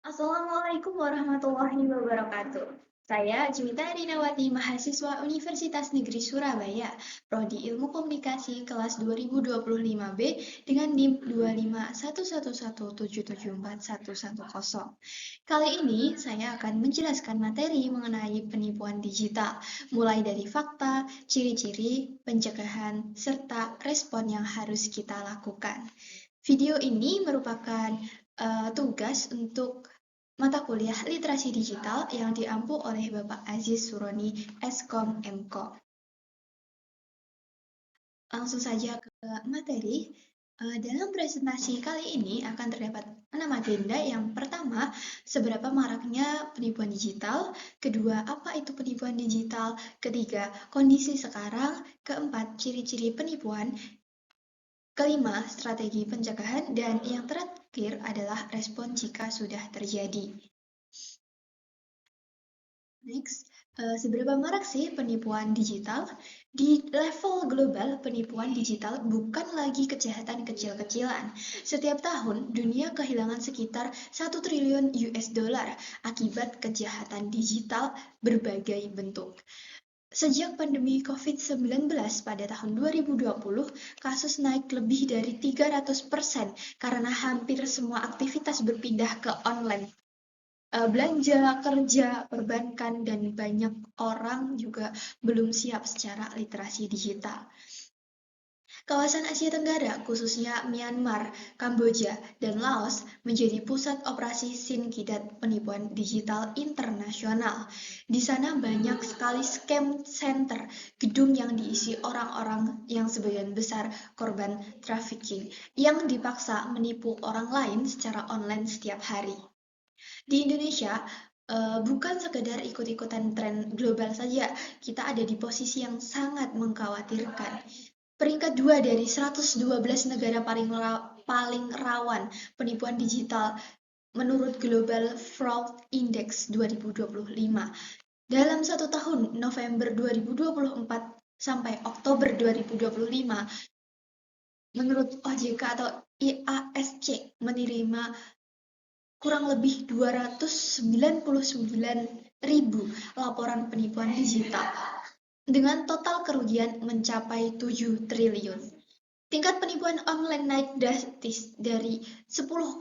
Assalamualaikum warahmatullahi wabarakatuh. Saya Juwita Rinawati, mahasiswa Universitas Negeri Surabaya, Prodi Ilmu Komunikasi kelas 2025B dengan NIM 25111774110. Kali ini saya akan menjelaskan materi mengenai penipuan digital, mulai dari fakta, ciri-ciri, pencegahan, serta respon yang harus kita lakukan. Video ini merupakan tugas untuk mata kuliah literasi digital yang diampu oleh Bapak Aziz Suroni, Eskom Mko. Langsung saja ke materi. Dalam presentasi kali ini akan terdapat 6 agenda. Yang pertama, seberapa maraknya penipuan digital. Kedua, apa itu penipuan digital. Ketiga, kondisi sekarang. Keempat, ciri-ciri penipuan. Kelima, strategi pencegahan. Dan yang terakhir adalah respon jika sudah terjadi. Next, seberapa marak sih penipuan digital? Di level global, penipuan digital bukan lagi kejahatan kecil-kecilan. Setiap tahun, dunia kehilangan sekitar 1 triliun US dollar akibat kejahatan digital berbagai bentuk. Sejak pandemi COVID-19 pada tahun 2020, kasus naik lebih dari 300% karena hampir semua aktivitas berpindah ke online. Belanja, kerja, perbankan, dan banyak orang juga belum siap secara literasi digital. Kawasan Asia Tenggara, khususnya Myanmar, Kamboja, dan Laos, menjadi pusat operasi sinkidat penipuan digital internasional. Di sana banyak sekali scam center, gedung yang diisi orang-orang yang sebagian besar korban trafficking, yang dipaksa menipu orang lain secara online setiap hari. Di Indonesia, bukan sekedar ikut-ikutan tren global saja, kita ada di posisi yang sangat mengkhawatirkan. Peringkat 2 dari 112 negara paling rawan penipuan digital menurut Global Fraud Index 2025. Dalam 1 tahun, November 2024 sampai Oktober 2025, menurut OJK atau IASC menerima kurang lebih 299.000 laporan penipuan digital dengan total kerugian mencapai 7 triliun. Tingkat penipuan online naik drastis dari 10,5%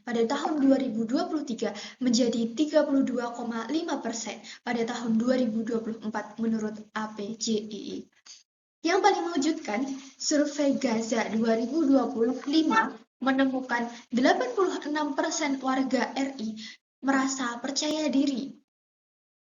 pada tahun 2023 menjadi 32,5% pada tahun 2024 menurut APJII. Yang paling mengejutkan, survei Gaza 2025 menemukan 86% warga RI merasa percaya diri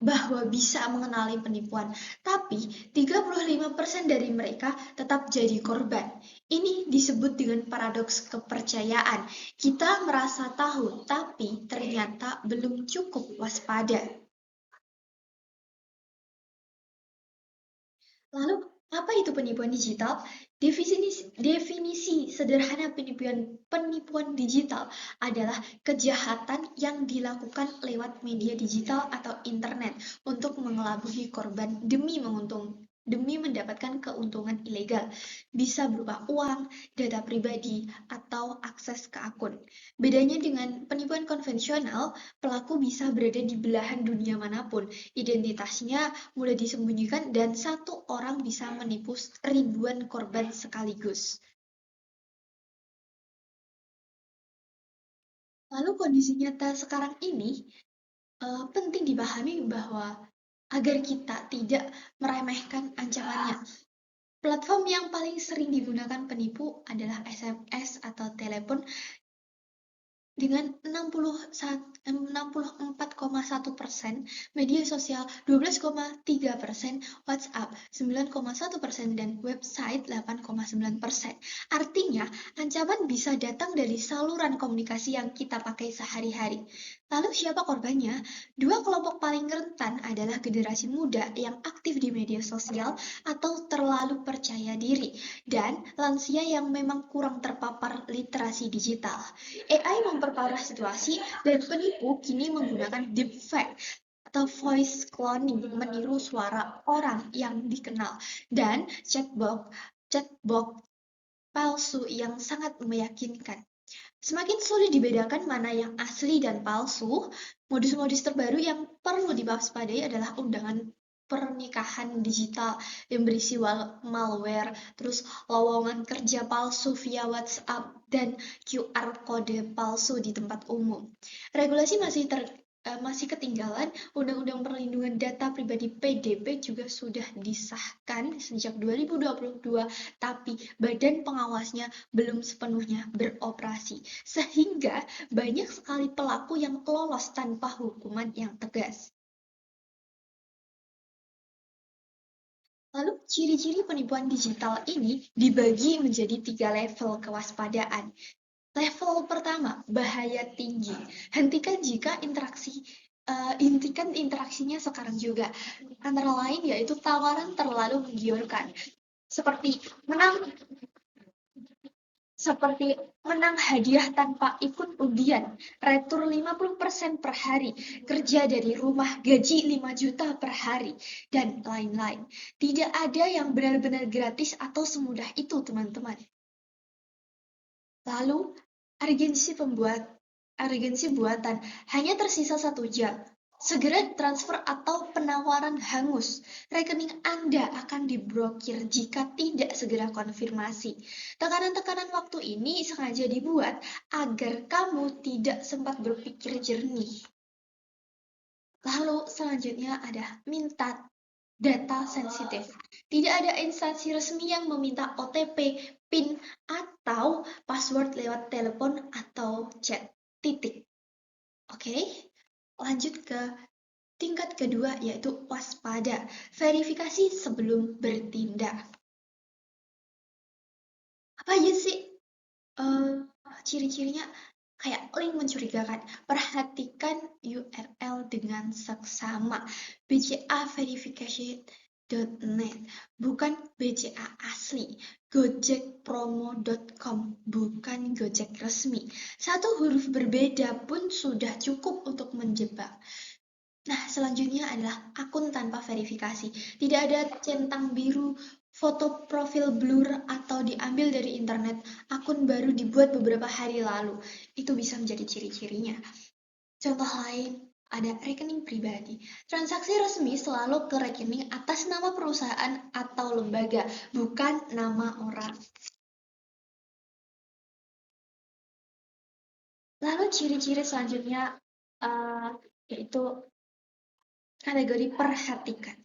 bahwa bisa mengenali penipuan, tapi 35% dari mereka tetap jadi korban. Ini disebut dengan paradoks kepercayaan. Kita merasa tahu, tapi ternyata belum cukup waspada. Lalu, apa itu penipuan digital? Definisi sederhana penipuan digital adalah kejahatan yang dilakukan lewat media digital atau internet untuk mengelabui korban demi mendapatkan keuntungan ilegal. Bisa berupa uang, data pribadi, atau akses ke akun. Bedanya dengan penipuan konvensional, pelaku bisa berada di belahan dunia manapun. Identitasnya mudah disembunyikan dan satu orang bisa menipu ribuan korban sekaligus. Lalu kondisi nyata sekarang ini penting dipahami bahwa agar kita tidak meremehkan ancamannya. Platform yang paling sering digunakan penipu adalah SMS atau telepon dengan 64,1%, media sosial 12,3%, WhatsApp 9,1%, dan website 8,9%. Artinya, ancaman bisa datang dari saluran komunikasi yang kita pakai sehari-hari. Lalu siapa korbannya? Dua kelompok paling rentan adalah generasi muda yang aktif di media sosial atau terlalu percaya diri, dan lansia yang memang kurang terpapar literasi digital. AI memperparah situasi dan penipu kini menggunakan deepfake atau voice cloning meniru suara orang yang dikenal dan chatbot palsu yang sangat meyakinkan. Semakin sulit dibedakan mana yang asli dan palsu, modus-modus terbaru yang perlu diwaspadai adalah undangan pernikahan digital yang berisi malware, terus lowongan kerja palsu via WhatsApp, dan QR kode palsu di tempat umum. Regulasi masih ketinggalan. Undang-Undang Perlindungan Data Pribadi (PDP) juga sudah disahkan sejak 2022, tapi badan pengawasnya belum sepenuhnya beroperasi, sehingga banyak sekali pelaku yang lolos tanpa hukuman yang tegas. Lalu, ciri-ciri penipuan digital ini dibagi menjadi 3 level kewaspadaan. Level pertama, bahaya tinggi. Hentikan interaksinya sekarang juga. Antara lain yaitu tawaran terlalu menggiurkan, seperti menang seperti menang hadiah tanpa ikut undian, retur 50% per hari, kerja dari rumah, gaji 5 juta per hari, dan lain-lain. Tidak ada yang benar-benar gratis atau semudah itu, teman-teman. Lalu, urgensi buatan, hanya tersisa 1 jam. Segera transfer atau penawaran hangus. Rekening Anda akan diblokir jika tidak segera konfirmasi. Tekanan-tekanan waktu ini sengaja dibuat agar kamu tidak sempat berpikir jernih. Lalu selanjutnya ada minta data sensitif. Tidak ada instansi resmi yang meminta OTP, PIN, atau password lewat telepon atau chat. Titik. Oke, lanjut ke tingkat kedua, yaitu waspada. Verifikasi sebelum bertindak. Apa aja sih ciri-cirinya? Kayak link mencurigakan. Perhatikan URL dengan seksama. BCA verification.net, bukan BCA asli. Gojekpromo.com, bukan Gojek resmi. Satu huruf berbeda pun sudah cukup untuk menjebak. Nah, selanjutnya adalah akun tanpa verifikasi. Tidak ada centang biru, foto profil blur, atau diambil dari internet. Akun baru dibuat beberapa hari lalu. Itu bisa menjadi ciri-cirinya. Contoh lain, ada rekening pribadi. Transaksi resmi selalu ke rekening atas nama perusahaan atau lembaga, bukan nama orang. Lalu ciri-ciri selanjutnya yaitu kategori perhatikan.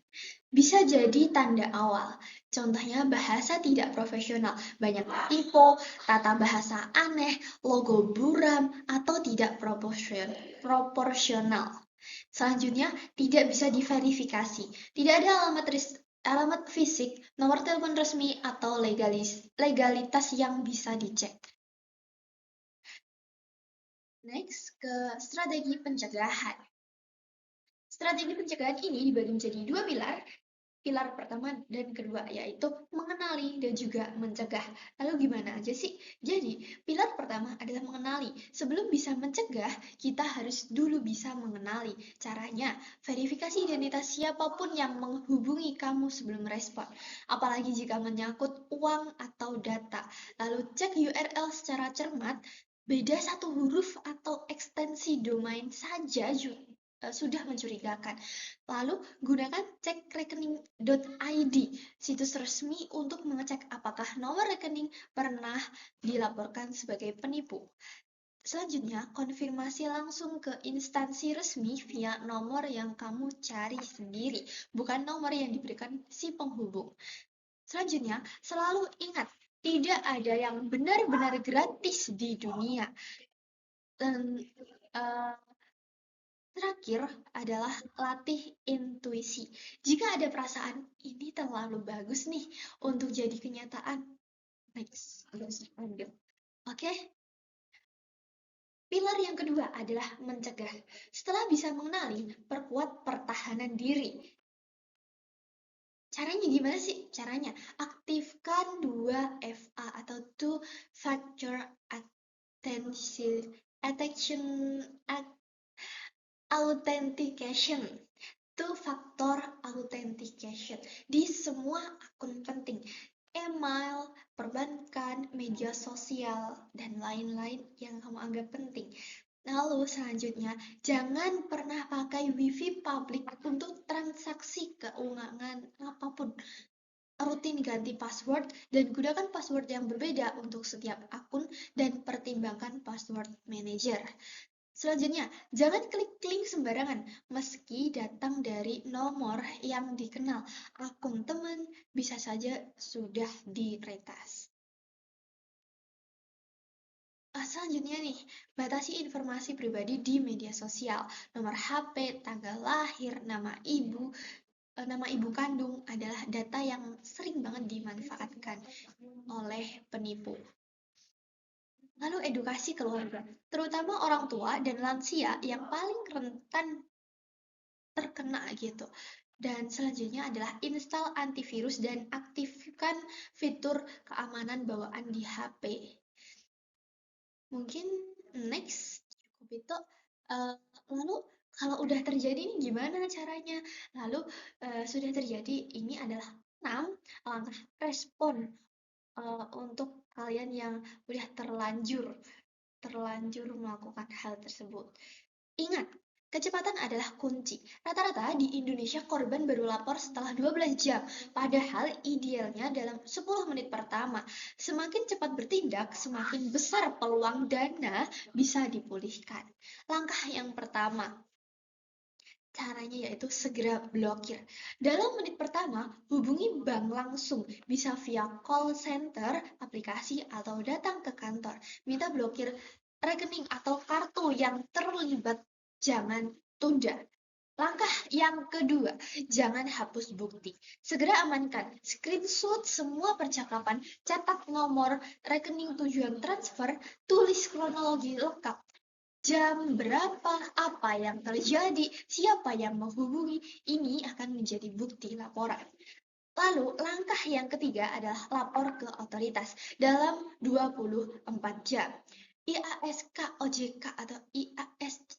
Bisa jadi tanda awal. Contohnya bahasa tidak profesional, banyak typo, tata bahasa aneh, logo buram, atau tidak proporsional. Selanjutnya, tidak bisa diverifikasi. Tidak ada alamat fisik, nomor telepon resmi, atau legalitas yang bisa dicek. Next, ke strategi pencegahan. Strategi pencegahan ini dibagi menjadi 2 pilar. Pilar pertama dan kedua, yaitu mengenali dan juga mencegah. Lalu gimana aja sih? Jadi, pilar pertama adalah mengenali. Sebelum bisa mencegah, kita harus dulu bisa mengenali. Caranya, verifikasi identitas siapapun yang menghubungi kamu sebelum respon. Apalagi jika menyangkut uang atau data. Lalu cek URL secara cermat. Beda 1 huruf atau ekstensi domain saja sudah mencurigakan. Lalu, gunakan cek rekening.id, situs resmi untuk mengecek apakah nomor rekening pernah dilaporkan sebagai penipu. Selanjutnya, konfirmasi langsung ke instansi resmi via nomor yang kamu cari sendiri, bukan nomor yang diberikan si penghubung. Selanjutnya, selalu ingat, tidak ada yang benar-benar gratis di dunia. Dan terakhir adalah latih intuisi. Jika ada perasaan, ini terlalu bagus nih untuk jadi kenyataan. Next, lanjut. Oke. Pilar yang kedua adalah mencegah. Setelah bisa mengenali, perkuat pertahanan diri. Caranya gimana sih? Caranya, aktifkan 2FA atau Two Factor Authentication. Two Factor Authentication di semua akun penting. email, perbankan, media sosial, dan lain-lain yang kamu anggap penting. Lalu selanjutnya, jangan pernah pakai WiFi publik untuk transaksi keuangan apapun. Rutin ganti password dan gunakan password yang berbeda untuk setiap akun dan pertimbangkan password manager. Selanjutnya, jangan klik link sembarangan meski datang dari nomor yang dikenal. Akun teman bisa saja sudah diretas. Selanjutnya nih, batasi informasi pribadi di media sosial. Nomor HP, tanggal lahir, nama ibu kandung adalah data yang sering banget dimanfaatkan oleh penipu. Lalu edukasi keluarga, terutama orang tua dan lansia yang paling rentan terkena gitu. Dan selanjutnya adalah install antivirus dan aktifkan fitur keamanan bawaan di HP. Mungkin next cukup itu. Lalu kalau udah terjadi ini gimana caranya? Lalu sudah terjadi, ini adalah 6 langkah respon untuk kalian yang udah terlanjur melakukan hal tersebut. Ingat, kecepatan adalah kunci. Rata-rata di Indonesia korban baru lapor setelah 12 jam, padahal idealnya dalam 10 menit pertama. Semakin cepat bertindak, semakin besar peluang dana bisa dipulihkan. Langkah yang pertama, caranya yaitu segera blokir. Dalam menit pertama, hubungi bank langsung, bisa via call center, aplikasi, atau datang ke kantor. Minta blokir rekening atau kartu yang terlibat. Jangan tunda. Langkah yang kedua, jangan hapus bukti. Segera amankan, screenshot semua percakapan, catat nomor rekening tujuan transfer, tulis kronologi lengkap. Jam berapa, apa yang terjadi, siapa yang menghubungi, ini akan menjadi bukti laporan. Lalu, langkah yang ketiga adalah lapor ke otoritas dalam 24 jam. IASK OJK atau IASC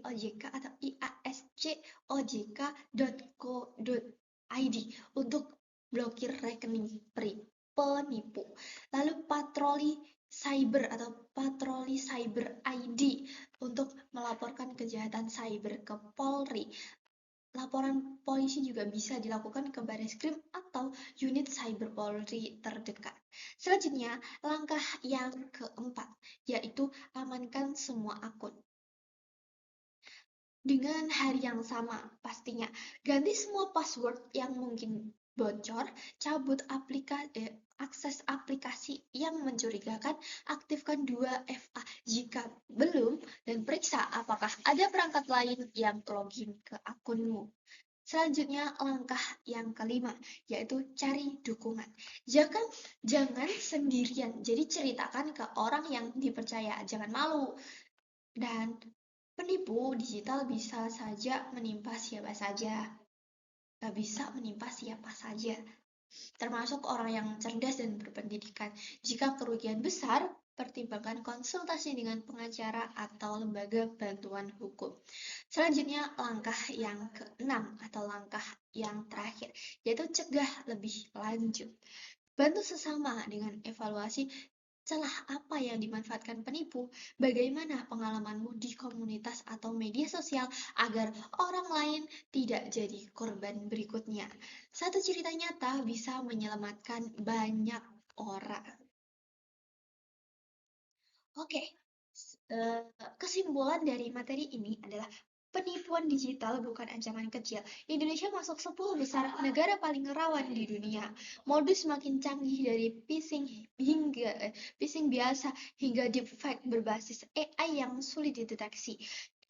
OJK atau iascojk.co.id untuk blokir rekening penipu. Lalu patroli cyber ID untuk melaporkan kejahatan cyber ke Polri. Laporan polisi juga bisa dilakukan ke Bareskrim atau unit cyber Polri terdekat. Selanjutnya, langkah yang keempat, yaitu amankan semua akun. Dengan hari yang sama, pastinya ganti semua password yang mungkin bocor, cabut akses aplikasi yang mencurigakan, aktifkan 2FA jika belum, dan periksa apakah ada perangkat lain yang login ke akunmu. Selanjutnya, langkah yang kelima, yaitu cari dukungan. Jangan sendirian, jadi ceritakan ke orang yang dipercaya, jangan malu. Dan penipu digital bisa saja menimpa siapa saja, bisa menimpa siapa saja, termasuk orang yang cerdas dan berpendidikan. Jika kerugian besar, pertimbangkan konsultasi dengan pengacara atau lembaga bantuan hukum. Selanjutnya, langkah yang keenam atau langkah yang terakhir, yaitu cegah lebih lanjut. Bantu sesama dengan evaluasi celah apa yang dimanfaatkan penipu, bagaimana pengalamanmu di komunitas atau media sosial agar orang lain tidak jadi korban berikutnya. Satu cerita nyata bisa menyelamatkan banyak orang. Oke, kesimpulan dari materi ini adalah penipuan digital bukan ancaman kecil. Indonesia masuk 10 besar negara paling rawan di dunia. Modus makin canggih dari phishing biasa hingga deepfake berbasis AI yang sulit dideteksi.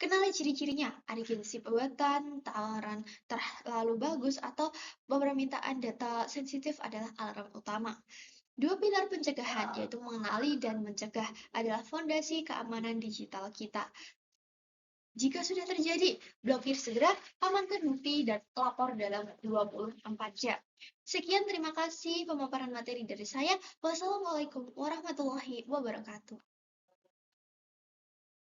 Kenali ciri-cirinya, agensi buatan, tawaran terlalu bagus, atau permintaan data sensitif adalah alarm utama. Dua pilar pencegahan, yaitu mengenali dan mencegah, adalah fondasi keamanan digital kita. Jika sudah terjadi, blokir segera, amankan bukti, dan lapor dalam 24 jam. Sekian, terima kasih pemaparan materi dari saya. Wassalamualaikum warahmatullahi wabarakatuh.